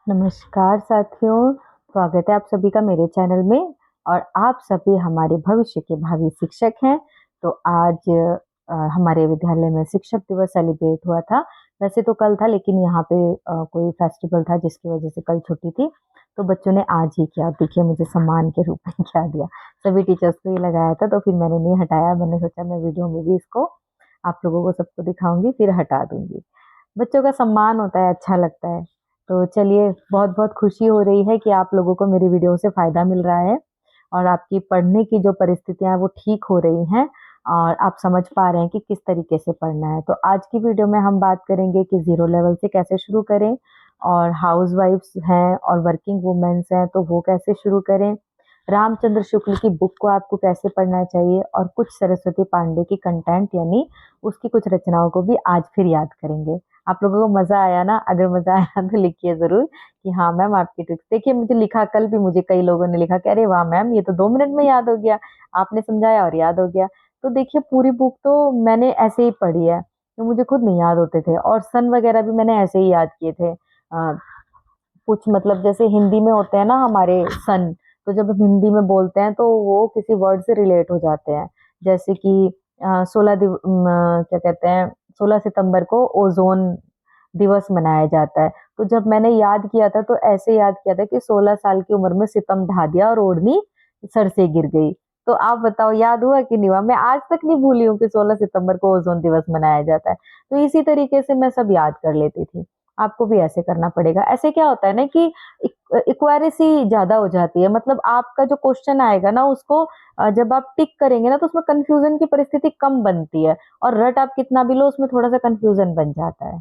नमस्कार साथियों, स्वागत है आप सभी का मेरे चैनल में। और आप सभी हमारे भविष्य के भावी शिक्षक हैं। तो आज हमारे विद्यालय में शिक्षक दिवस सेलिब्रेट हुआ था। वैसे तो कल था, लेकिन यहाँ पे कोई फेस्टिवल था जिसकी वजह से कल छुट्टी थी। तो बच्चों ने आज ही किया। देखिए मुझे सम्मान के रूप में क्या दिया। सभी टीचर्स को ये लगाया था, तो फिर मैंने नहीं हटाया। मैंने सोचा मैं वीडियो में भी इसको आप लोगों को सबको दिखाऊंगी, फिर हटा दूंगी। बच्चों का सम्मान होता है, अच्छा लगता है। तो चलिए, बहुत-बहुत खुशी हो रही है कि आप लोगों को मेरी वीडियो से फ़ायदा मिल रहा है और आपकी पढ़ने की जो परिस्थितियाँ हैं वो ठीक हो रही हैं और आप समझ पा रहे हैं कि किस तरीके से पढ़ना है। तो आज की वीडियो में हम बात करेंगे कि ज़ीरो लेवल से कैसे शुरू करें, और हाउसवाइफ्स हैं और वर्किंग वुमेन्स हैं तो वो कैसे शुरू करें। रामचंद्र शुक्ल की बुक को आपको कैसे पढ़ना चाहिए, और कुछ सरस्वती पांडे की कंटेंट यानी उसकी कुछ रचनाओं को भी आज फिर याद करेंगे। आप लोगों को मज़ा आया ना? अगर मज़ा आया तो लिखिए ज़रूर कि हाँ मैम आपकी ट्रिक्स। देखिए मुझे लिखा, कल भी मुझे कई लोगों ने लिखा कि अरे वाह मैम, ये तो 2 मिनट में याद हो गया, आपने समझाया और याद हो गया। तो देखिए पूरी बुक तो मैंने ऐसे ही पढ़ी है, तो मुझे खुद नहीं याद होते थे, और सन वगैरह भी मैंने ऐसे ही याद किए थे। कुछ मतलब जैसे हिंदी में होते हैं ना हमारे सन, तो जब हम हिंदी में बोलते हैं तो वो किसी वर्ड से रिलेट हो जाते हैं। जैसे कि 16 सितंबर को ओज़ोन दिवस मनाया जाता है। तो जब मैंने याद किया था तो ऐसे याद किया था कि 16 साल की उम्र में सितम ढा दिया और ओढ़नी सर से गिर गई। तो आप बताओ याद हुआ कि नहीं हुआ? मैं आज तक नहीं भूली हूँ कि 16 सितंबर को ओज़ोन दिवस मनाया जाता है। तो इसी तरीके से मैं सब याद कर लेती थी। आपको भी ऐसे करना पड़ेगा। ऐसे क्या होता है ना कि एक्यूरेसी ज़्यादा हो जाती है। मतलब आपका जो क्वेश्चन आएगा ना उसको जब आप टिक करेंगे ना तो उसमें कन्फ्यूज़न की परिस्थिति कम बनती है, और रट आप कितना भी लो उसमें थोड़ा-सा कन्फ्यूज़न बन जाता है।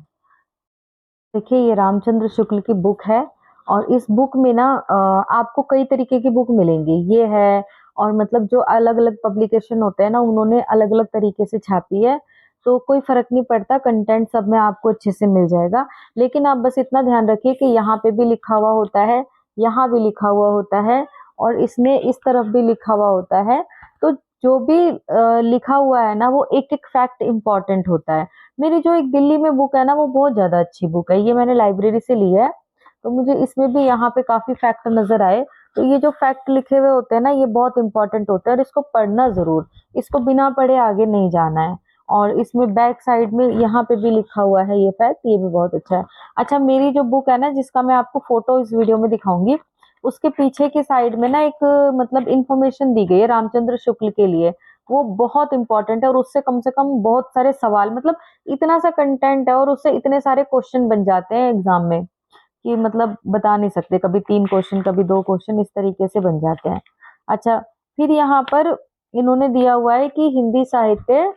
देखिए ये रामचंद्र शुक्ल की बुक है, और इस बुक में ना आपको कई तरीके की बुक मिलेंगी। ये है, और मतलब जो अलग-अलग पब्लिकेशन होते हैं ना उन्होंने अलग-अलग तरीके से छापी है। तो कोई फ़र्क नहीं पड़ता, कंटेंट सब में आपको अच्छे से मिल जाएगा। लेकिन आप बस इतना ध्यान रखिए कि यहाँ पे भी लिखा हुआ होता है, यहाँ भी लिखा हुआ होता है, और इसमें इस तरफ भी लिखा हुआ होता है। तो जो भी लिखा हुआ है ना वो एक-एक फैक्ट इम्पोर्टेंट होता है। मेरी जो एक दिल्ली में बुक है ना वो बहुत ज़्यादा अच्छी बुक है। ये मैंने लाइब्रेरी से ली है, तो मुझे इसमें भी यहाँ पे काफ़ी फैक्ट नज़र आए। तो ये जो फैक्ट लिखे हुए होते हैं ना ये बहुत इम्पोर्टेंट होते हैं, और इसको पढ़ना ज़रूर। इसको बिना पढ़े आगे नहीं जाना है। और इसमें बैक साइड में यहाँ पे भी लिखा हुआ है ये फैक्ट, ये भी बहुत अच्छा है। अच्छा, मेरी जो बुक है ना जिसका मैं आपको फ़ोटो इस वीडियो में दिखाऊँगी, उसके पीछे की साइड में ना एक मतलब इन्फॉर्मेशन दी गई है रामचंद्र शुक्ल के लिए। वो बहुत इम्पोर्टेंट है, और उससे कम से कम बहुत सारे सवाल, मतलब इतना सा कंटेंट है और उससे इतने सारे क्वेश्चन बन जाते हैं एग्जाम में कि मतलब बता नहीं सकते। कभी 3 क्वेश्चन, कभी 2 क्वेश्चन, इस तरीके से बन जाते हैं। अच्छा, फिर यहाँ पर इन्होंने दिया हुआ है कि हिंदी साहित्य,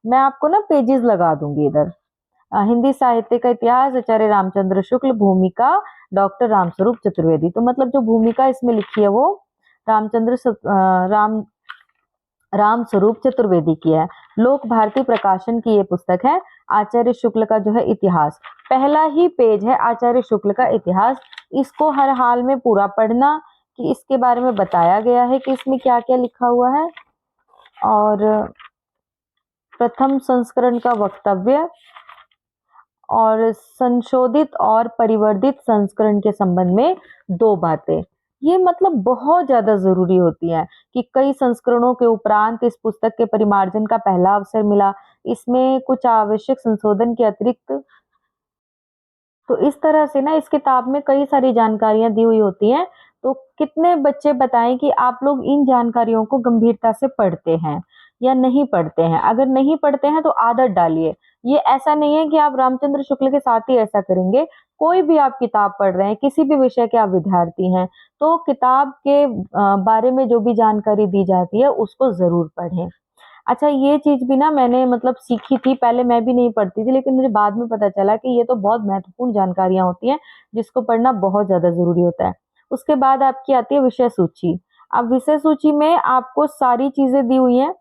मैं आपको ना पेजेस लगा दूंगी इधर। हिंदी साहित्य का इतिहास आचार्य रामचंद्र शुक्ल, भूमिका डॉक्टर रामस्वरूप चतुर्वेदी। तो मतलब जो भूमिका इसमें लिखी है वो रामचंद्र सु- अ, राम राम स्वरूप चतुर्वेदी की है। लोक भारती प्रकाशन की ये पुस्तक है। आचार्य शुक्ल का जो है इतिहास, पहला ही पेज है आचार्य शुक्ल का इतिहास। इसको हर हाल में पूरा पढ़ना, कि इसके बारे में बताया गया है कि इसमें क्या क्या लिखा हुआ है। और प्रथम संस्करण का वक्तव्य, और संशोधित और परिवर्धित संस्करण के संबंध में 2 बातें। ये मतलब बहुत ज़्यादा ज़रूरी होती हैं कि कई संस्करणों के उपरांत इस पुस्तक के परिमार्जन का पहला अवसर मिला। इसमें कुछ आवश्यक संशोधन के अतिरिक्त, तो इस तरह से ना इस किताब में कई सारी जानकारियाँ दी हुई होती हैं। तो कितने बच्चे बताएँ कि आप लोग इन जानकारियों को गंभीरता से पढ़ते हैं या नहीं पढ़ते हैं? अगर नहीं पढ़ते हैं तो आदत डालिए। ये ऐसा नहीं है कि आप रामचंद्र शुक्ल के साथ ही ऐसा करेंगे। कोई भी आप किताब पढ़ रहे हैं, किसी भी विषय के आप विद्यार्थी हैं, तो किताब के बारे में जो भी जानकारी दी जाती है उसको ज़रूर पढ़ें। अच्छा, ये चीज़ भी ना मैंने मतलब सीखी थी, पहले मैं भी नहीं पढ़ती थी, लेकिन मुझे बाद में पता चला कि ये तो बहुत महत्वपूर्ण जानकारियाँ होती हैं, जिसको पढ़ना बहुत ज़्यादा ज़रूरी होता है। उसके बाद आपकी आती है विषय सूची। अब विषय सूची में आपको सारी चीज़ें दी हुई हैं,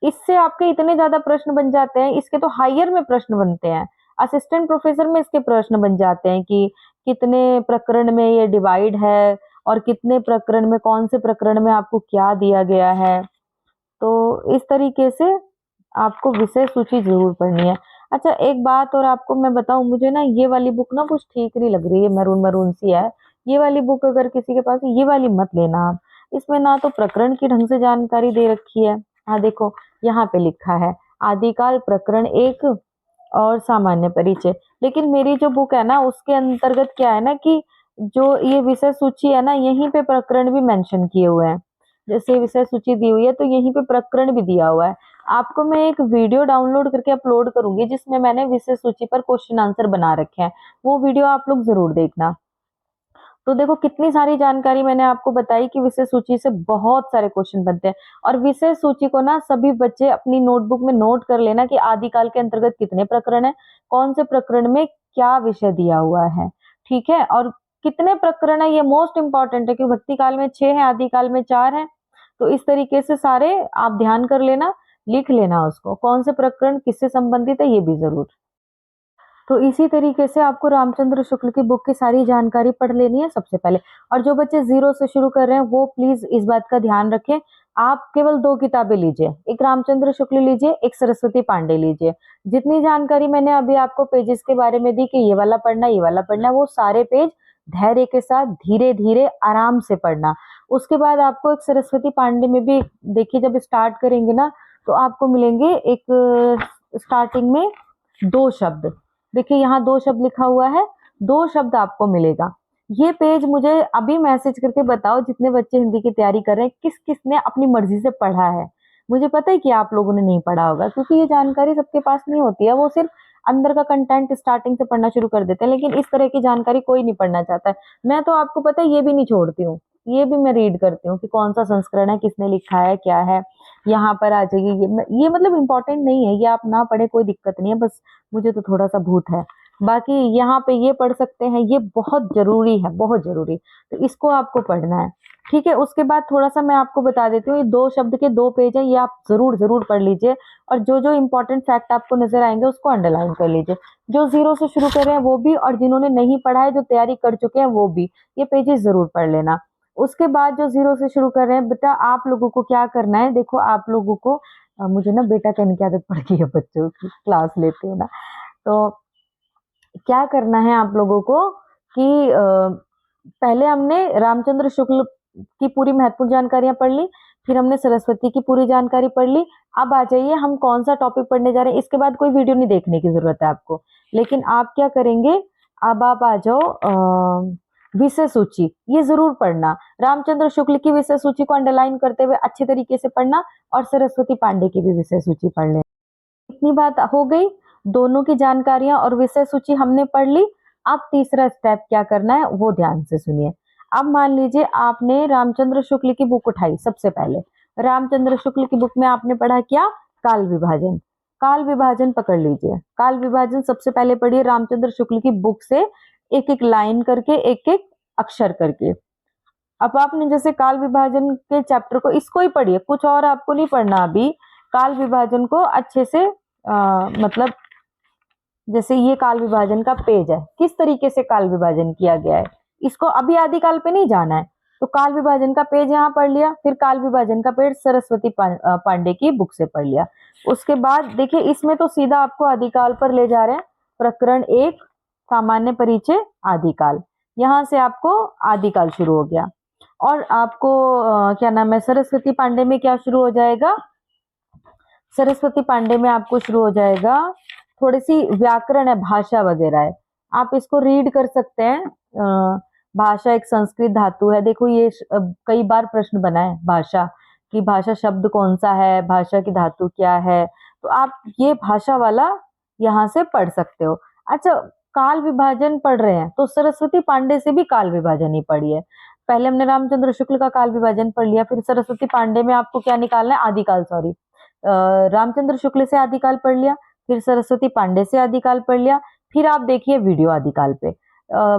इससे आपके इतने ज़्यादा प्रश्न बन जाते हैं, इसके तो हायर में प्रश्न बनते हैं। असिस्टेंट प्रोफ़ेसर में इसके प्रश्न बन जाते हैं कि कितने प्रकरण में ये डिवाइड है, और कितने प्रकरण में, कौन से प्रकरण में आपको क्या दिया गया है। तो इस तरीके से आपको विषय सूची ज़रूर पढ़नी है। अच्छा एक बात और आपको मैं बताऊँ, मुझे ना ये वाली बुक ना कुछ ठीक नहीं लग रही है, मैरून-मैरून सी है। ये वाली बुक अगर किसी के पास है, ये वाली मत लेना आप। इसमें ना तो प्रकरण की ढंग से जानकारी दे रखी है। हाँ, देखो यहाँ पे लिखा है आदिकाल प्रकरण 1 और सामान्य परिचय। लेकिन मेरी जो बुक है ना उसके अंतर्गत क्या है ना कि जो ये विषय सूची है ना यहीं पे प्रकरण भी मेंशन किए हुए हैं। जैसे विषय सूची दी हुई है तो यहीं पे प्रकरण भी दिया हुआ है। आपको मैं एक वीडियो डाउनलोड करके अपलोड करूंगी जिसमें मैंने विषय सूची पर क्वेश्चन आंसर बना रखे हैं। वो वीडियो आप लोग जरूर देखना। तो देखो कितनी सारी जानकारी मैंने आपको बताई कि विषय सूची से बहुत सारे क्वेश्चन बनते हैं। और विषय सूची को ना सभी बच्चे अपनी नोटबुक में नोट कर लेना कि आदिकाल के अंतर्गत कितने प्रकरण है, कौन से प्रकरण में क्या विषय दिया हुआ है, ठीक है। और कितने प्रकरण है ये मोस्ट इंपॉर्टेंट है, क्योंकि भक्ति काल में 6 है, आदिकाल में 4 है। तो इस तरीके से सारे आप ध्यान कर लेना, लिख लेना उसको, कौन से प्रकरण किससे संबंधित है ये भी जरूर। तो इसी तरीके से आपको रामचंद्र शुक्ल की बुक की सारी जानकारी पढ़ लेनी है सबसे पहले। और जो बच्चे जीरो से शुरू कर रहे हैं वो प्लीज इस बात का ध्यान रखें, आप केवल 2 किताबें लीजिए, एक रामचंद्र शुक्ल लीजिए, एक सरस्वती पांडे लीजिए। जितनी जानकारी मैंने अभी आपको पेजेस के बारे में दी कि ये वाला पढ़ना, ये वाला पढ़ना, वो सारे पेज धैर्य के साथ धीरे धीरे आराम से पढ़ना। उसके बाद आपको एक सरस्वती पांडे में भी देखिए, जब स्टार्ट करेंगे ना तो आपको मिलेंगे एक स्टार्टिंग में 2 शब्द। देखिए यहाँ 2 शब्द लिखा हुआ है, 2 शब्द आपको मिलेगा। ये पेज मुझे अभी मैसेज करके बताओ, जितने बच्चे हिंदी की तैयारी कर रहे हैं, किस किस ने अपनी मर्जी से पढ़ा है। मुझे पता है कि आप लोगों ने नहीं पढ़ा होगा, क्योंकि ये जानकारी सबके पास नहीं होती है। वो सिर्फ अंदर का कंटेंट स्टार्टिंग से पढ़ना शुरू कर देते हैं, लेकिन इस तरह की जानकारी कोई नहीं पढ़ना चाहता है। मैं तो आपको पता है ये भी नहीं छोड़ती हूँ, ये भी मैं रीड करती हूँ कि कौन सा संस्करण है, किसने लिखा है, क्या है। यहाँ पर आ जाइए, ये मतलब इम्पोर्टेंट नहीं है, ये आप ना पढ़े कोई दिक्कत नहीं है, बस मुझे तो थोड़ा सा भूत है। बाकी यहाँ पे ये पढ़ सकते हैं, ये बहुत जरूरी है, बहुत जरूरी। तो इसको आपको पढ़ना है, ठीक है। उसके बाद थोड़ा सा मैं आपको बता देती हूँ, ये 2 शब्द के 2 पेज है, ये आप जरूर जरूर पढ़ लीजिए। और जो जो इंपॉर्टेंट फैक्ट आपको नजर आएंगे उसको अंडरलाइन कर लीजिए। जो जीरो से शुरू कर रहे हैं वो भी, और जिन्होंने नहीं पढ़ा है, जो तैयारी कर चुके हैं वो भी, ये पेजेस जरूर पढ़ लेना। उसके बाद जो जीरो से शुरू कर रहे हैं, बेटा आप लोगों को क्या करना है, देखो आप लोगों को मुझे ना बेटा कहने की आदत पड़ गई है, बच्चों की क्लास लेते हो ना, तो क्या करना है आप लोगों को कि पहले हमने रामचंद्र शुक्ल की पूरी महत्वपूर्ण जानकारियां पढ़ ली, फिर हमने सरस्वती की पूरी जानकारी पढ़ ली। अब आ जाइए हम कौन सा टॉपिक पढ़ने जा रहे हैं। इसके बाद कोई वीडियो नहीं देखने की जरूरत है आपको, लेकिन आप क्या करेंगे, अब आप आ जाओ विषय सूची, ये जरूर पढ़ना। रामचंद्र शुक्ल की विषय सूची को अंडरलाइन करते हुए अच्छे तरीके से पढ़ना, और सरस्वती पांडे की भी विषय सूची पढ़ लेना। इतनी बात हो गई, दोनों की जानकारियां और विषय सूची हमने पढ़ ली। अब तीसरा स्टेप क्या करना है वो ध्यान से सुनिए। अब मान लीजिए आपने रामचंद्र शुक्ल की बुक उठाई, सबसे पहले रामचंद्र शुक्ल की बुक में आपने पढ़ा क्या, काल विभाजन। काल विभाजन पकड़ लीजिए, काल विभाजन सबसे पहले पढ़िए रामचंद्र शुक्ल की बुक से, एक एक लाइन करके, एक एक अक्षर करके। अब आपने जैसे काल विभाजन के चैप्टर को, इसको ही पढ़िए, कुछ और आपको नहीं पढ़ना अभी। काल विभाजन को अच्छे से मतलब जैसे ये काल विभाजन का पेज है, किस तरीके से काल विभाजन किया गया है, इसको अभी आदिकाल पे नहीं जाना है। तो काल विभाजन का पेज यहाँ पढ़ लिया, फिर काल विभाजन का पेज सरस्वती पांडे की बुक से पढ़ लिया। उसके बाद देखिए इसमें तो सीधा आपको आदिकाल पर ले जा रहे हैं। प्रकरण 1 सामान्य परिचय आदिकाल, यहाँ से आपको आदिकाल शुरू हो गया। और आपको क्या नाम है, सरस्वती पांडे में क्या शुरू हो जाएगा, सरस्वती पांडे में आपको शुरू हो जाएगा थोड़ी सी व्याकरण है, भाषा वगैरह है, आप इसको रीड कर सकते हैं। भाषा एक संस्कृत धातु है, देखो ये कई बार प्रश्न बना है भाषा की, भाषा शब्द कौन सा है, भाषा की धातु क्या है, तो आप ये भाषा वाला यहाँ से पढ़ सकते हो। अच्छा, काल विभाजन पढ़ रहे हैं तो सरस्वती पांडे से भी काल विभाजन ही पढ़िए। पहले हमने रामचंद्र शुक्ल का काल विभाजन पढ़ लिया, फिर सरस्वती पांडे में आपको क्या निकालना है, आदिकाल, सॉरी, रामचंद्र शुक्ल से आदिकाल पढ़ लिया, फिर सरस्वती पांडे से आदिकाल पढ़ लिया। फिर आप देखिए वीडियो आदिकाल पे,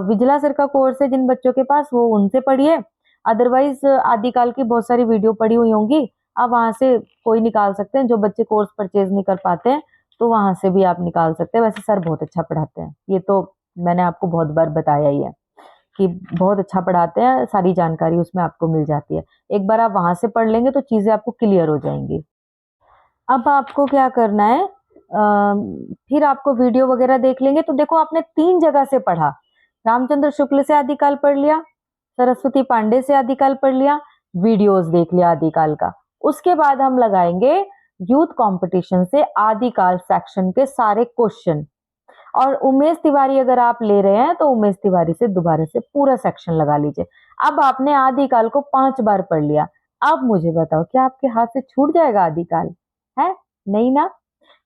विजिला सर का कोर्स है जिन बच्चों के पास, वो उनसे पढ़िए। अदरवाइज आदिकाल की बहुत सारी वीडियो पढ़ी हुई होंगी, आप वहां से कोई निकाल सकते हैं। जो बच्चे कोर्स परचेज नहीं कर पाते हैं तो वहां से भी आप निकाल सकते हैं। वैसे सर बहुत अच्छा पढ़ाते हैं, ये तो मैंने आपको बहुत बार बताया ही है कि बहुत अच्छा पढ़ाते हैं, सारी जानकारी उसमें आपको मिल जाती है। एक बार आप वहां से पढ़ लेंगे तो चीजें आपको क्लियर हो जाएंगी। अब आपको क्या करना है, फिर आपको वीडियो वगैरह देख लेंगे तो देखो आपने 3 जगह से पढ़ा। रामचंद्र शुक्ल से आदिकाल पढ़ लिया, सरस्वती पांडे से आदिकाल पढ़ लिया, वीडियोस देख लिया आदिकाल का। उसके बाद हम लगाएंगे यूथ कंपटीशन से आदिकाल सेक्शन के सारे क्वेश्चन। और उमेश तिवारी अगर आप ले रहे हैं तो उमेश तिवारी से दोबारा से पूरा सेक्शन लगा लीजिए। अब आपने आदिकाल को 5 बार पढ़ लिया। अब मुझे बताओ क्या आपके हाथ से छूट जाएगा आदिकाल? है नहीं ना?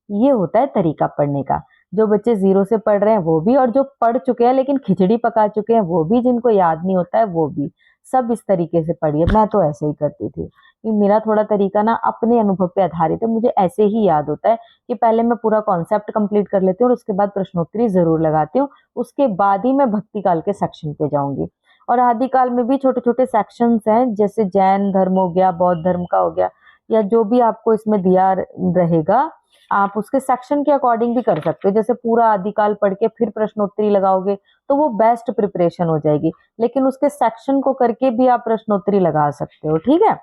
ये होता है तरीका पढ़ने का। जो बच्चे 0 से पढ़ रहे हैं वो भी, और जो पढ़ चुके हैं लेकिन खिचड़ी पका चुके हैं वो भी, जिनको याद नहीं होता है वो भी। सब इस तरीके से पढ़िए। मैं तो ऐसे ही करती थी कि मेरा थोड़ा तरीका ना अपने अनुभव पे आधारित है। मुझे ऐसे ही याद होता है कि पहले मैं पूरा कॉन्सेप्ट कंप्लीट कर लेती हूँ और उसके बाद प्रश्नोत्तरी जरूर लगाती हूँ। उसके बाद ही मैं भक्ति काल के सेक्शन पे जाऊंगी। और आदिकाल में भी छोटे छोटे सेक्शंस हैं, जैसे जैन धर्म हो गया, बौद्ध धर्म का हो गया, या जो भी आपको इसमें दिया रहेगा आप उसके सेक्शन के अकॉर्डिंग भी कर सकते हो। जैसे पूरा आदिकाल पढ़ के फिर प्रश्नोत्तरी लगाओगे तो वो बेस्ट प्रिपरेशन हो जाएगी, लेकिन उसके सेक्शन को करके भी आप प्रश्नोत्तरी लगा सकते हो। ठीक है,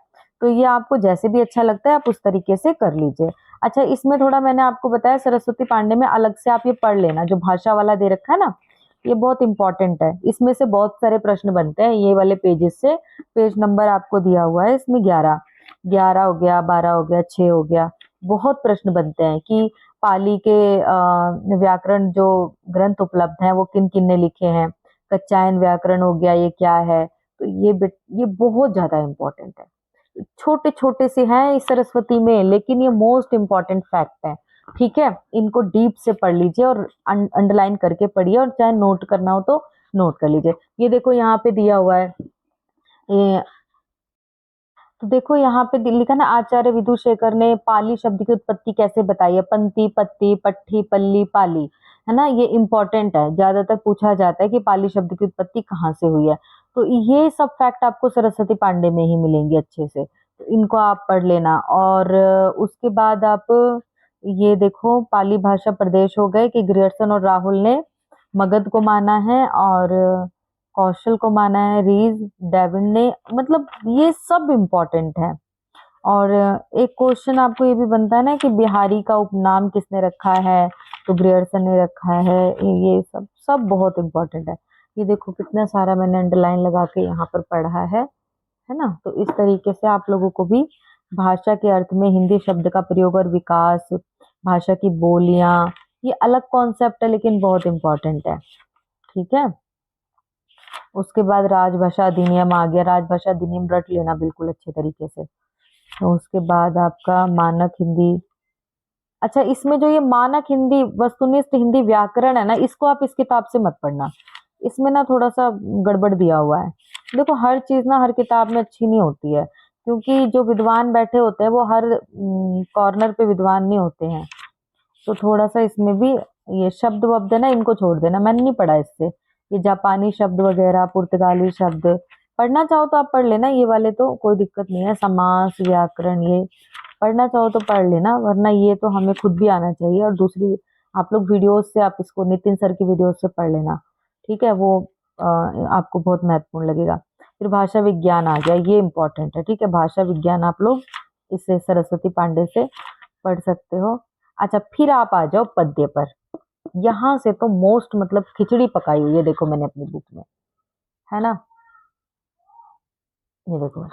तो ये आपको जैसे भी अच्छा लगता है आप उस तरीके से कर लीजिए। अच्छा, इसमें थोड़ा मैंने आपको बताया सरस्वती पांडे में अलग से आप ये पढ़ लेना, जो भाषा वाला दे रखा है ना, ये बहुत इंपॉर्टेंट है। इसमें से बहुत सारे प्रश्न बनते हैं ये वाले पेजेस से। पेज नंबर आपको दिया हुआ है इसमें 11 हो गया, 12 हो गया, 6 हो गया। बहुत प्रश्न बनते हैं कि पाली के व्याकरण जो ग्रंथ उपलब्ध हैं वो किन किन ने लिखे हैं। कच्चायन व्याकरण हो गया, ये क्या है? तो ये बहुत ज्यादा इम्पोर्टेंट है। छोटे छोटे से हैं इस सरस्वती में, लेकिन ये मोस्ट इम्पोर्टेंट फैक्ट है। ठीक है, इनको डीप से पढ़ लीजिए और अंडरलाइन करके पढ़िए, और चाहे नोट करना हो तो नोट कर लीजिए। ये देखो यहाँ पे दिया हुआ है, ये तो देखो यहाँ पे लिखा ना, आचार्य विदुशेखर ने पाली शब्द की उत्पत्ति कैसे बताई है। पंक्ति, पत्ती, पट्टी, पल्ली, पाली, है ना। ये इंपॉर्टेंट है, ज्यादातर पूछा जाता है कि पाली शब्द की उत्पत्ति कहाँ से हुई है। तो ये सब फैक्ट आपको सरस्वती पांडे में ही मिलेंगे अच्छे से, तो इनको आप पढ़ लेना। और उसके बाद आप ये देखो, पाली भाषा प्रदेश हो गए कि ग्रियर्सन और राहुल ने मगध को माना है, और कौशल को माना है रीज, डेविड ने, मतलब ये सब इम्पोर्टेंट है। और एक क्वेश्चन आपको ये भी बनता है ना कि बिहारी का उपनाम किसने रखा है, तो ग्रियर्सन ने रखा है। ये सब सब बहुत इम्पोर्टेंट है। ये देखो कितना सारा मैंने अंडरलाइन लगा के यहाँ पर पढ़ा है ना। तो इस तरीके से आप लोगों को भी भाषा के अर्थ में हिंदी शब्द का प्रयोग और विकास, भाषा की बोलियां, ये अलग कॉन्सेप्ट है लेकिन बहुत इम्पोर्टेंट है। ठीक है, उसके बाद राजभाषा अधिनियम आ गया। राजभाषा अधिनियम रट लेना बिल्कुल अच्छे तरीके से। तो उसके बाद आपका मानक हिंदी। अच्छा, इसमें जो ये मानक हिंदी, वस्तुनिष्ठ हिंदी व्याकरण है ना, इसको आप इस किताब से मत पढ़ना। इसमें ना थोड़ा सा गड़बड़ दिया हुआ है। देखो हर चीज ना हर किताब में अच्छी नहीं होती है, क्योंकि जो विद्वान बैठे होते हैं वो हर कॉर्नर पे विद्वान नहीं होते हैं। तो थोड़ा सा इसमें भी ये शब्द वब्द है ना, इनको छोड़ देना, मैंने नहीं पढ़ा इससे। ये जापानी शब्द वगैरह, पुर्तगाली शब्द पढ़ना चाहो तो आप पढ़ लेना, ये वाले तो कोई दिक्कत नहीं है। समास, व्याकरण, ये पढ़ना चाहो तो पढ़ लेना, वरना ये तो हमें खुद भी आना चाहिए। और दूसरी, आप लोग वीडियोस से आप इसको नितिन सर की वीडियोस से पढ़ लेना। ठीक है, वो आपको बहुत महत्वपूर्ण लगेगा। फिर भाषा विज्ञान आ गया, ये इंपॉर्टेंट है। ठीक है, भाषा विज्ञान आप लोग इससे सरस्वती पांडे से पढ़ सकते हो। अच्छा, फिर आप आ जाओ पद्य पर। यहाँ से तो मोस्ट, मतलब खिचड़ी पकाई हुई है, देखो मैंने अपनी बुक में, है ना। ये देखो,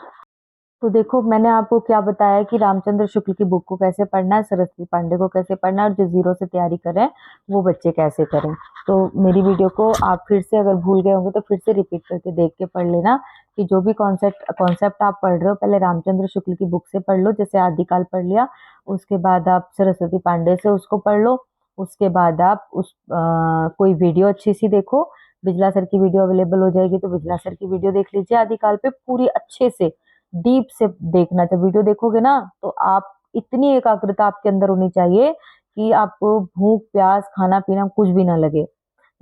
तो देखो मैंने आपको क्या बताया कि रामचंद्र शुक्ल की बुक को कैसे पढ़ना है, सरस्वती पांडे को कैसे पढ़ना है, और जो 0 से तैयारी कर रहे हैं वो बच्चे कैसे करें। तो मेरी वीडियो को आप फिर से अगर भूल गए होंगे तो फिर से रिपीट करके देख के पढ़ लेना कि जो भी कॉन्सेप्ट आप पढ़ रहे हो, पहले रामचंद्र शुक्ल की बुक से पढ़ लो, जैसे आदिकाल पढ़ लिया। उसके बाद आप सरस्वती पांडे से उसको पढ़ लो। उसके बाद आप कोई वीडियो अच्छी सी देखो। बिजला सर की वीडियो अवेलेबल हो जाएगी तो बिजला सर की वीडियो देख लीजिए आदिकाल पे, पूरी अच्छे से डीप से देखना। जब वीडियो देखोगे ना तो आप, इतनी एकाग्रता आपके अंदर होनी चाहिए कि आपको भूख प्यास खाना पीना कुछ भी ना लगे।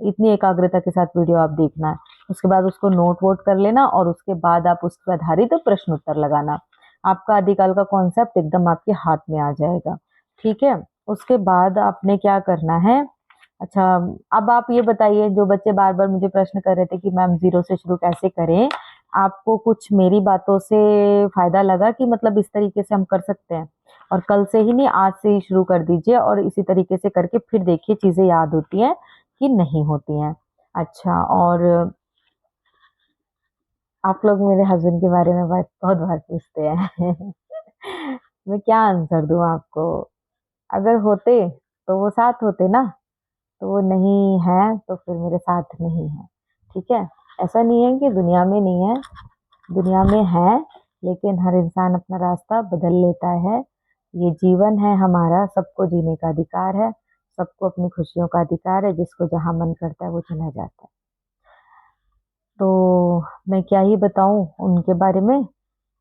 इतनी एकाग्रता के साथ वीडियो आप देखना है। उसके बाद उसको नोट वोट कर लेना, और उसके बाद आप उस पर आधारित प्रश्न उत्तर लगाना। आपका आदिकाल का कॉन्सेप्ट एकदम आपके हाथ में आ जाएगा। ठीक है, उसके बाद आपने क्या करना है। अच्छा, अब आप ये बताइए, जो बच्चे बार बार मुझे प्रश्न कर रहे थे कि मैम 0 से शुरू कैसे करें, आपको कुछ मेरी बातों से फायदा लगा कि मतलब इस तरीके से हम कर सकते हैं? और कल से ही नहीं, आज से ही शुरू कर दीजिए, और इसी तरीके से करके फिर देखिए चीज़ें याद होती हैं कि नहीं होती हैं। अच्छा, और आप लोग मेरे हस्बैंड के बारे में बहुत बार पूछते हैं। मैं क्या आंसर दूँ आपको? अगर होते तो वो साथ होते ना, तो वो नहीं है तो फिर मेरे साथ नहीं है, ठीक है? ऐसा नहीं है कि दुनिया में नहीं है, दुनिया में है, लेकिन हर इंसान अपना रास्ता बदल लेता है। ये जीवन है हमारा, सबको जीने का अधिकार है, सबको अपनी खुशियों का अधिकार है, जिसको जहाँ मन करता है वो चला जाता है। तो मैं क्या ही बताऊँ उनके बारे में।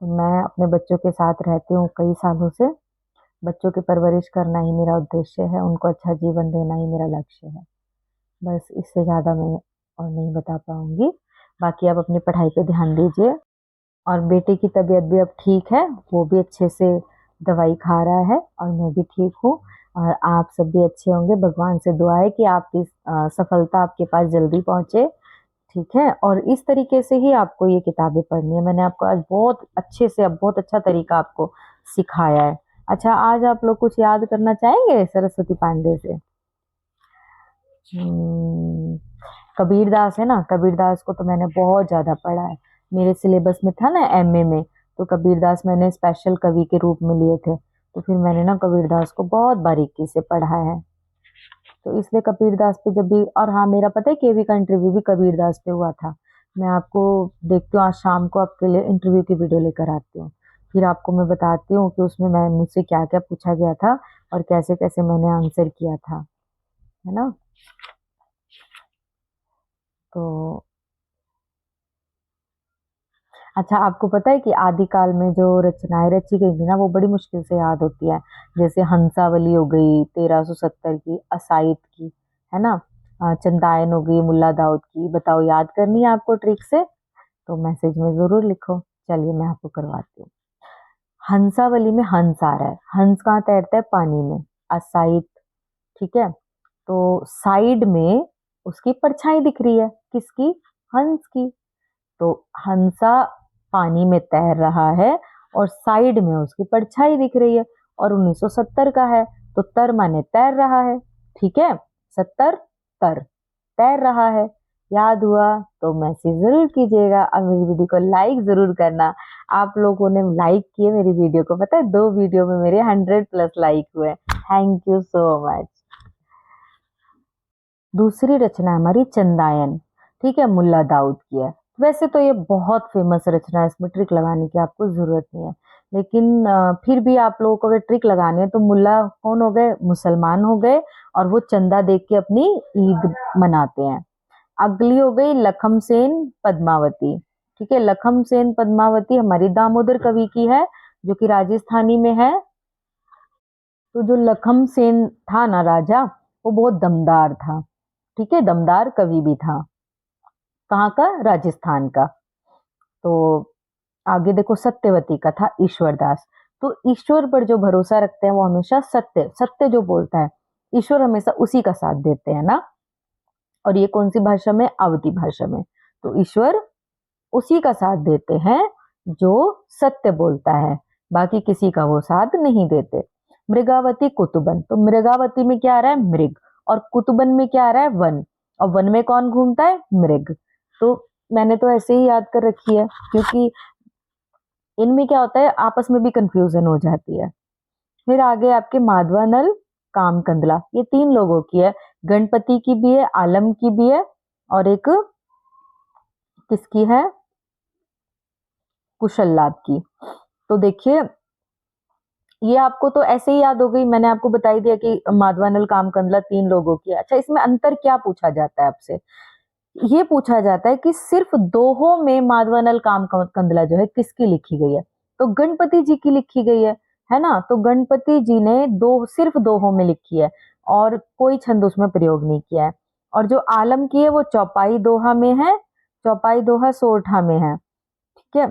मैं अपने बच्चों के साथ रहती हूँ कई सालों से। बच्चों की परवरिश करना ही मेरा उद्देश्य है, उनको अच्छा जीवन देना ही मेरा लक्ष्य है। बस इससे ज़्यादा मैं और नहीं बता पाऊँगी। बाकी आप अपनी पढ़ाई पे ध्यान दीजिए, और बेटे की तबीयत भी अब ठीक है, वो भी अच्छे से दवाई खा रहा है, और मैं भी ठीक हूँ, और आप सब भी अच्छे होंगे। भगवान से दुआ है कि आपकी सफलता आपके पास जल्दी पहुँचे, ठीक है? और इस तरीके से ही आपको ये किताबें पढ़नी है। मैंने आपको आज बहुत अच्छे से, अब बहुत अच्छा तरीका आपको सिखाया है। अच्छा, आज आप लोग कुछ याद करना चाहेंगे सरस्वती पांडे से? कबीरदास है ना, कबीरदास को तो मैंने बहुत ज़्यादा पढ़ा है। मेरे सिलेबस में था ना एमए में, तो कबीरदास मैंने स्पेशल कवि के रूप में लिए थे। तो फिर मैंने ना कबीरदास को बहुत बारीकी से पढ़ा है। तो इसलिए कबीरदास पे जब भी, और हाँ, मेरा पता है केवी का इंटरव्यू भी कबीरदास पे हुआ था। मैं आपको देखती हूँ, आज शाम को आपके लिए इंटरव्यू की वीडियो लेकर आती हूँ। फिर आपको मैं बताती हूँ कि उसमें मैं मुझसे क्या-क्या पूछा गया था और कैसे-कैसे मैंने आंसर किया था, है ना? तो अच्छा, आपको पता है कि आदिकाल में जो रचनाएँ रची गई थी ना, वो बड़ी मुश्किल से याद होती हैं। जैसे हंसावली हो गई 1370 की, असाइद की, है ना? चंदायन हो गई मुल्ला दाऊद की। बताओ, याद करनी है आपको ट्रिक से? तो मैसेज में ज़रूर लिखो। चलिए मैं आपको करवाती हूँ। हंसावली में हंस आ रहा है। हंस कहाँ तैरता है? पानी में। असाइद, ठीक है? तो साइड में उसकी परछाई दिख रही है। किसकी? हंस की। तो हंसा पानी में तैर रहा है और साइड में उसकी परछाई दिख रही है, और 1970 का है, तो तर माने तैर रहा है, ठीक है? 70 तर, तैर रहा है। याद हुआ तो मैसेज जरूर कीजिएगा, और मेरी वीडियो को लाइक जरूर करना। आप लोगों ने लाइक किए मेरी वीडियो को, पता है 2 वीडियो में मेरे 100+ लाइक हुए। Thank you so much. दूसरी रचना है हमारी चंदायन, ठीक है? मुल्ला दाऊद की है। वैसे तो ये बहुत फेमस रचना है, इसमें ट्रिक लगाने की आपको ज़रूरत नहीं है। लेकिन फिर भी आप लोगों को अगर ट्रिक लगानी है तो मुल्ला कौन हो गए? मुसलमान हो गए, और वो चंदा देख के अपनी ईद मनाते हैं। अगली हो गई लखम सेन पद्मावती, ठीक है? लखम सेन पद्मावती हमारी दामोदर कवि की है, जो कि राजस्थानी में है। तो जो लखम सेन था ना राजा, वो बहुत दमदार था, ठीक है? दमदार कवि भी था। कहाँ का? राजस्थान का। तो आगे देखो, सत्यवती का था ईश्वरदास। तो ईश्वर पर जो भरोसा रखते हैं वो हमेशा सत्य सत्य जो बोलता है, ईश्वर हमेशा उसी का साथ देते हैं ना। और ये कौन सी भाषा में? अवधी भाषा में। तो ईश्वर उसी का साथ देते हैं जो सत्य बोलता है, बाकी किसी का वो साथ नहीं देते। मृगावती कुतुबन, तो मृगावती में क्या आ रहा है? मृग। और कुतुबन में क्या आ रहा है? वन। और वन में कौन घूमता है? मृग। तो मैंने तो ऐसे ही याद कर रखी है, क्योंकि इनमें क्या होता है, आपस में भी कंफ्यूजन हो जाती है। फिर आगे आपके माधवानल, कामकंदला, ये 3 लोगों की है। गणपति की भी है, आलम की भी है, और एक किसकी है? कुशल लाभ की। तो देखिए, ये आपको तो ऐसे ही याद हो गई, मैंने आपको बता ही दिया कि माधवानल कामकंदला 3 लोगों की है। अच्छा, इसमें अंतर क्या पूछा जाता है आपसे? ये पूछा जाता है कि सिर्फ दोहों में माधवानल कामकंदला जो है किसकी लिखी गई है? तो गणपति जी की लिखी गई है ना? तो गणपति जी ने दो सिर्फ दोहों में लिखी है, और कोई छंद उसमें प्रयोग नहीं किया है। और जो आलम की है वो चौपाई दोहा में है, चौपाई दोहा सोरठा में है, ठीक है?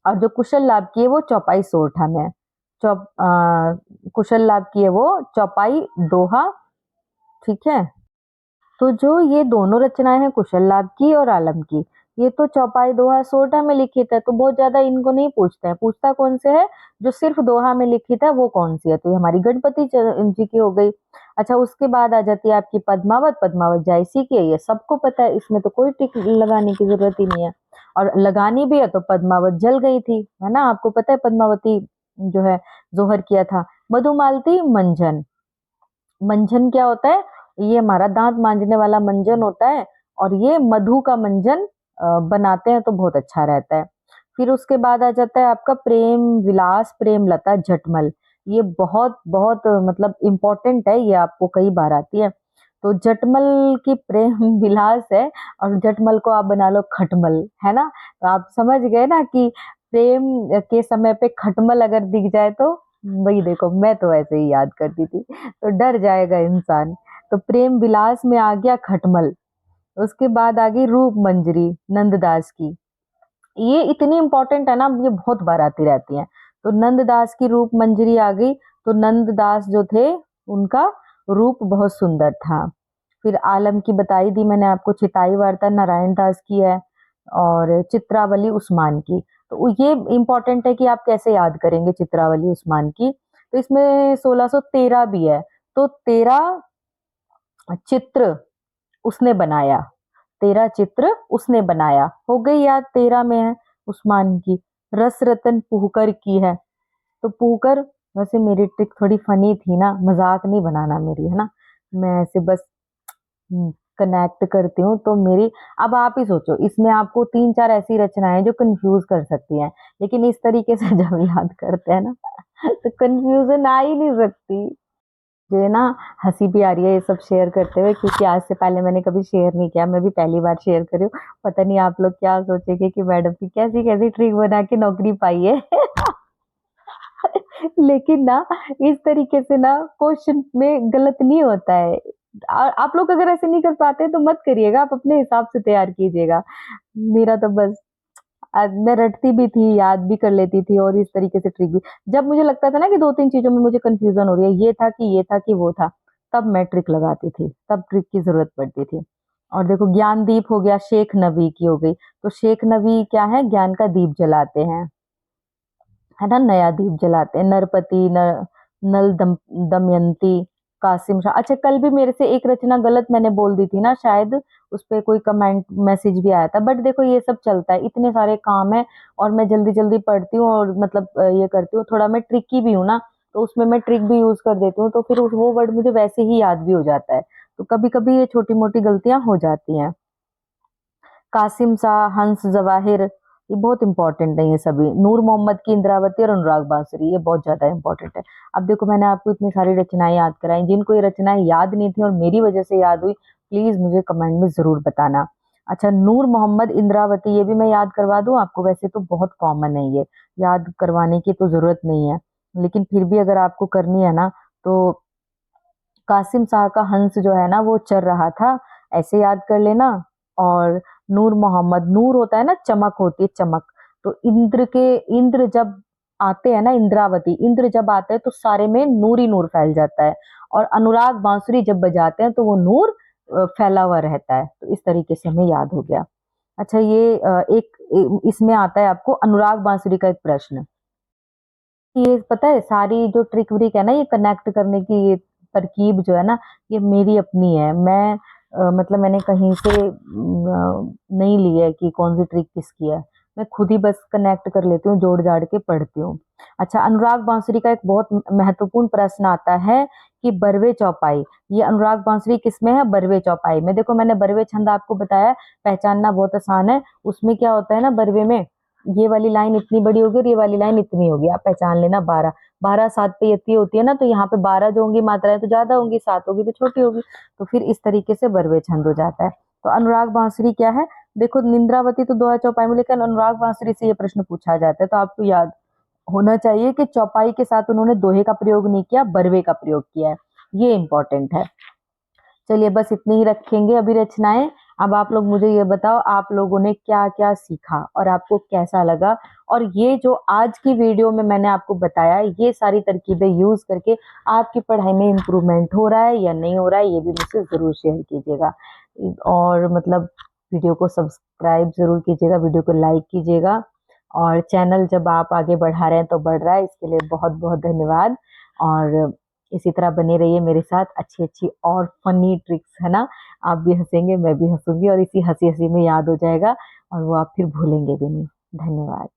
और जो कुशल लाभ की है वो चौपाई सोरठा में है। कुशल लाभ की है वो चौपाई दोहा, ठीक है? तो जो ये दोनों रचनाएं हैं कुशल लाभ की और आलम की, ये तो चौपाई दोहा सोरठा में लिखित है, तो बहुत ज्यादा इनको नहीं पूछते हैं। पूछता कौन से है, जो सिर्फ दोहा में लिखित है वो कौन सी है, तो ये हमारी गणपति जी की हो गई। अच्छा, उसके बाद आ जाती है आपकी पद्मावत। पद्मावत जायसी की है, ये सबको पता है, इसमें तो कोई टिक लगाने की जरूरत ही नहीं है। और लगानी भी है तो पद्मावत जल गई थी, है ना, आपको पता है पद्मावती जो है जोहर किया था। मधुमालती मंजन। मंजन क्या होता है, ये हमारा दांत मांजने वाला मंजन होता है, और ये मधु का मंजन बनाते हैं तो बहुत अच्छा रहता है। फिर उसके बाद आ जाता है आपका प्रेम विलास प्रेम लता झटमल। ये बहुत बहुत मतलब इम्पोर्टेंट है, ये आपको कई बार आती है। तो जटमल की प्रेम विलास है, और जटमल को आप बना लो खटमल, है ना। तो आप समझ गए ना कि प्रेम के समय पे खटमल अगर दिख जाए तो वही देखो, मैं तो ऐसे ही याद करती थी, तो डर जाएगा इंसान। तो प्रेम विलास में आ गया खटमल। उसके बाद आ गई रूप मंजरी नंददास की। ये इतनी इंपॉर्टेंट है ना, ये बहुत बार आती रहती है। तो नंददास की रूप मंजरी आ गई। तो नंददास जो थे, उनका रूप बहुत सुंदर था। फिर आलम की बताई दी मैंने आपको। चिताई वार्ता नारायण दास की है, और चित्रावली उस्मान की। तो ये इंपॉर्टेंट है कि आप कैसे याद करेंगे चित्रावली उस्मान की। तो इसमें 1613 भी है, तो 13 चित्र उसने बनाया। 13 चित्र उसने बनाया, हो गई याद, 13 में है उस्मान की। रस रतन पुहकर की है। तो पुहकर, वैसे मेरी ट्रिक थोड़ी फनी थी ना, मजाक नहीं बनाना मेरी, है ना, मैं ऐसे बस कनेक्ट करती हूँ तो मेरी। अब आप ही सोचो, इसमें आपको 3-4 ऐसी रचनाएं जो कंफ्यूज कर सकती हैं, लेकिन इस तरीके से जब याद करते हैं ना तो कंफ्यूजन आ ही नहीं सकती। मुझे ना हंसी भी आ रही है ये सब शेयर करते हुए, क्योंकि आज से पहले मैंने कभी शेयर नहीं किया, मैं भी पहली बार शेयर कर रही हूँ। पता नहीं आप लोग क्या सोचेंगे कि मैडम की कैसी कैसी ट्रिक बना के नौकरी पाई है लेकिन ना, इस तरीके से ना क्वेश्चन में गलत नहीं होता है। और आप लोग अगर ऐसे नहीं कर पाते तो मत करिएगा, आप अपने हिसाब से तैयार कीजिएगा। मेरा तो बस मैं रटती भी थी, याद भी कर लेती थी, और इस तरीके से ट्रिक भी। जब मुझे लगता था ना कि 2-3 चीजों में मुझे कंफ्यूजन हो रही है, ये था कि वो था, तब मैं ट्रिक लगाती थी, तब ट्रिक की जरूरत पड़ती थी। और देखो, ज्ञानदीप हो गया, शेख नबी की हो गई। तो शेख नबी क्या है, ज्ञान का दीप जलाते हैं, है ना, नया दीप जलाते हैं। नरपति नल दमयंती, कासिम शाह। अच्छा, कल भी मेरे से एक रचना गलत मैंने बोल दी थी ना शायद, उस पे कोई कमेंट मैसेज भी आया था। बट देखो, ये सब चलता है, इतने सारे काम है, और मैं जल्दी जल्दी पढ़ती हूँ, और मतलब ये करती हूँ, थोड़ा मैं ट्रिकी भी हूँ ना, तो उसमें मैं ट्रिक भी यूज कर देती हूँ, तो फिर वो वर्ड मुझे वैसे ही याद भी हो जाता है। तो कभी कभी ये छोटी मोटी गलतियां हो जाती हैं। कासिम शाह, हंस जवाहिर, ये बहुत इंपॉर्टेंट है ये सभी। नूर मोहम्मद की इंद्रावती और अनुराग बांसुरी, ये बहुत ज्यादा इंपॉर्टेंट है। अब देखो, मैंने आपको इतनी सारी रचनाएं याद कराई, जिनको ये रचनाएं याद नहीं थी और मेरी वजह से याद हुई, प्लीज मुझे कमेंट में जरूर बताना। अच्छा, नूर मोहम्मद इंद्रावती, ये भी मैं याद करवा दूं आपको, वैसे तो बहुत कॉमन है ये, याद करवाने की तो जरूरत नहीं है, लेकिन फिर भी अगर आपको करनी है ना, तो कासिम शाह का हंस जो है ना वो चल रहा था, ऐसे याद कर लेना। और नूर मोहम्मद, नूर होता है ना, चमक होती है, चमक। तो इंद्र जब आते हैं ना, इंद्रावती, इंद्र जब आते हैं तो सारे में नूर ही नूर फैल जाता है। और अनुराग बांसुरी जब बजाते हैं तो वो नूर फैला हुआ रहता है। तो इस तरीके से हमें याद हो गया। अच्छा, ये इसमें आता है आपको अनुराग बांसुरी का एक प्रश्न। ये पता है, सारी जो ट्रिक व्रिक है ना, ये कनेक्ट करने की ये तरकीब जो है ना, ये मेरी अपनी है। मैं मतलब मैंने कहीं से नहीं ली है कि कौन सी ट्रिक किसकी है। मैं खुद ही बस कनेक्ट कर लेती हूँ, जोड़ जाड़ के पढ़ती हूँ। अच्छा, अनुराग बांसुरी का एक बहुत महत्वपूर्ण प्रश्न आता है कि बरवे चौपाई, ये अनुराग बांसुरी किसमें है, बरवे चौपाई में। देखो, मैंने बरवे छंद आपको बताया, पहचानना बहुत आसान है। उसमें क्या होता है ना, बरवे में ये वाली लाइन इतनी बड़ी होगी और ये वाली लाइन इतनी होगी, आप पहचान लेना। 12 12 7 पे इतनी होती है ना, तो यहाँ पे 12 जो होंगी मात्राएं तो ज्यादा होंगी, 7 होगी तो छोटी होगी। तो फिर इस तरीके से बरवे छंद हो जाता है। तो अनुराग बांसुरी क्या है, देखो, निंद्रावती तो दोहा चौपाई में, लेकिन अनुराग बांसुरी से ये प्रश्न पूछा जाता है, तो आपको याद होना चाहिए कि चौपाई के साथ उन्होंने दोहे का प्रयोग नहीं किया, बरवे का प्रयोग किया है। ये इंपॉर्टेंट है। चलिए, बस इतनी ही रखेंगे अभी रचनाएं। अब आप लोग मुझे ये बताओ, आप लोगों ने क्या क्या सीखा और आपको कैसा लगा। और ये जो आज की वीडियो में मैंने आपको बताया, ये सारी तरकीबें यूज करके आपकी पढ़ाई में इम्प्रूवमेंट हो रहा है या नहीं हो रहा है, ये भी मुझसे जरूर शेयर कीजिएगा। और मतलब वीडियो को सब्सक्राइब ज़रूर कीजिएगा, वीडियो को लाइक कीजिएगा और चैनल जब आप आगे बढ़ा रहे हैं तो बढ़ रहा है, इसके लिए बहुत-बहुत धन्यवाद। और इसी तरह बने रहिए मेरे साथ, अच्छी-अच्छी और फ़नी ट्रिक्स, है ना? आप भी हँसेंगे, मैं भी हँसूँगी और इसी हँसी-हँसी में याद हो जाएगा और वो आप फिर भूलेंगे भी नहीं। धन्यवाद।